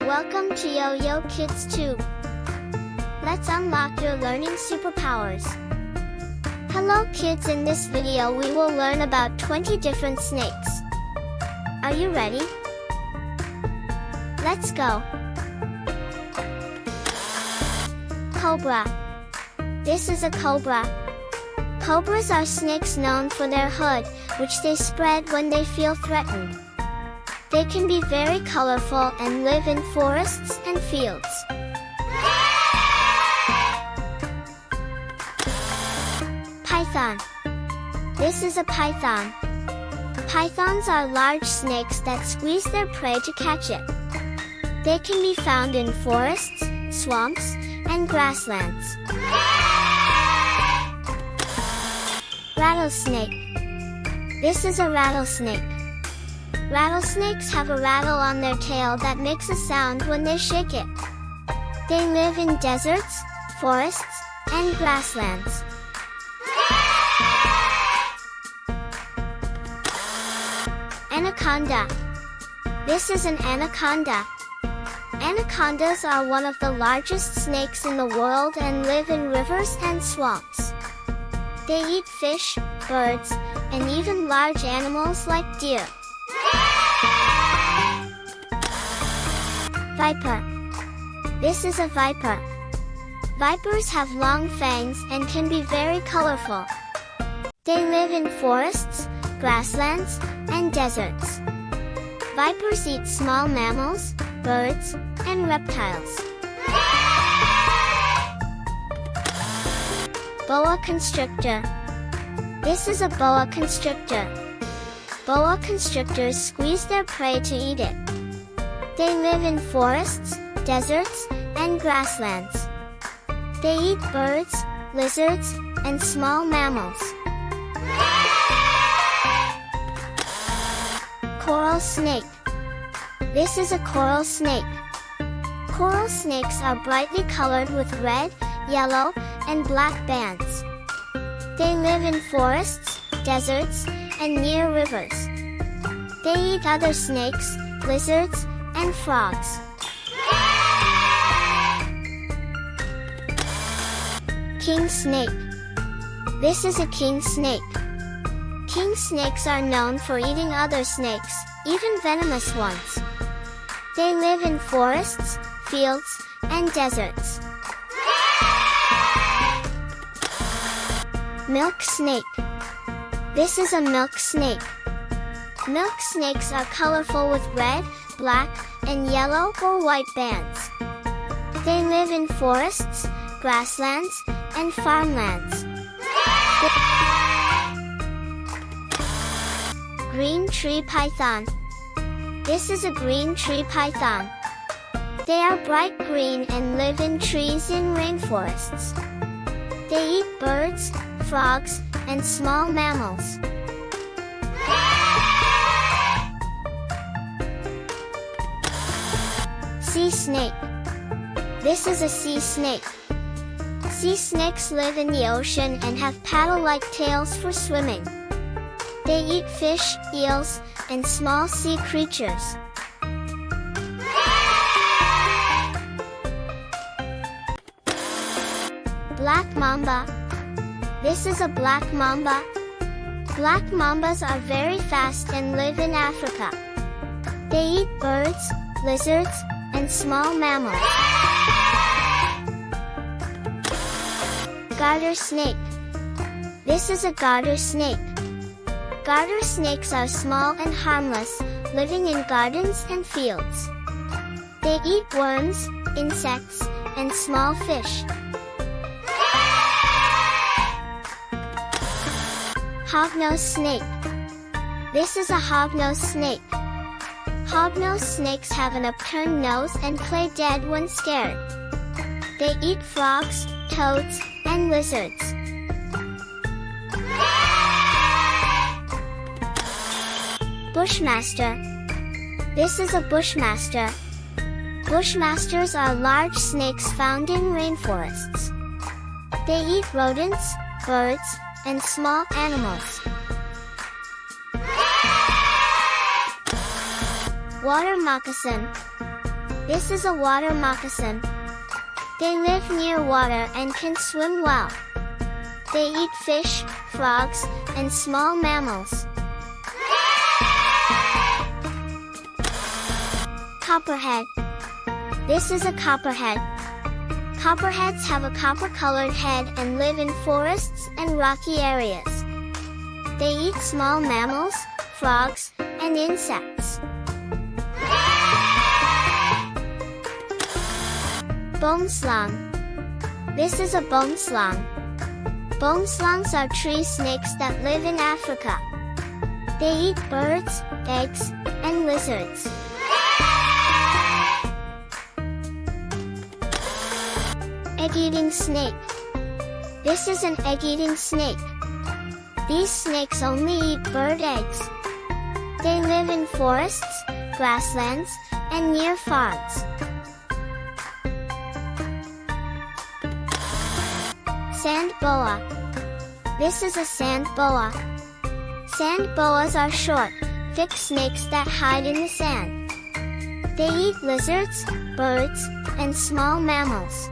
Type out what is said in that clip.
Welcome to Yo-Yo Kids Tube. Let's unlock your learning superpowers. Hello kids, in this video we will learn about 20 different snakes. Are you ready? Let's go. Cobra. This is a cobra. Cobras are snakes known for their hood, which they spread when they feel threatened. They can be very colorful and live in forests and fields. Python. This is a python. Pythons are large snakes that squeeze their prey to catch it. They can be found in forests, swamps, and grasslands. Rattlesnake. This is a rattlesnake. Rattlesnakes have a rattle on their tail that makes a sound when they shake it. They live in deserts, forests, and grasslands. Anaconda. This is an anaconda. Anacondas are one of the largest snakes in the world and live in rivers and swamps. They eat fish, birds, and even large animals like deer. Viper. This is a viper. Vipers have long fangs and can be very colorful. They live in forests, grasslands, and deserts. Vipers eat small mammals, birds, and reptiles. Boa constrictor. This is a boa constrictor. Boa constrictors squeeze their prey to eat it. They live in forests, deserts, and grasslands. They eat birds, lizards, and small mammals. Coral snake. This is a coral snake. Coral snakes are brightly colored with red, yellow, and black bands. They live in forests, deserts, and near rivers. They eat other snakes, lizards, and frogs. King snake. This is a king snake. King snakes are known for eating other snakes, even venomous ones. They live in forests, fields, and deserts. Milk snake. This is a milk snake. Milk snakes are colorful with red, black, and yellow or white bands. They live in forests, grasslands, and farmlands. Green tree python. This is a green tree python. They are bright green and live in trees in rainforests. They eat birds, frogs, and small mammals. Sea snake. This is a sea snake. Sea snakes live in the ocean and have paddle-like tails for swimming. They eat fish, eels, and small sea creatures. Black mamba. This is a black mamba. Black mambas are very fast and live in Africa. They eat birds, lizards, and small mammals. Garter snake. This is a garter snake. Garter snakes are small and harmless, living in gardens and fields. They eat worms, insects, and small fish. Hognose snake. This is a hognose snake. Hognose snakes have an upturned nose and play dead when scared. They eat frogs, toads, and lizards. Bushmaster. This is a bushmaster. Bushmasters are large snakes found in rainforests. They eat rodents, birds, and small animals. Water moccasin. This is a water moccasin. They live near water and can swim well. They eat fish, frogs, and small mammals. Copperhead. This is a copperhead. Copperheads have a copper-colored head and live in forests and rocky areas. They eat small mammals, frogs, and insects. Boneslong. This is a boneslong. Boneslongs are tree snakes that live in Africa. They eat birds, eggs, and lizards. Egg-eating snake. This is an egg-eating snake. These snakes only eat bird eggs. They live in forests, grasslands, and near farms. Sand boa. This is a sand boa. Sand boas are short, thick snakes that hide in the sand. They eat lizards, birds, and small mammals.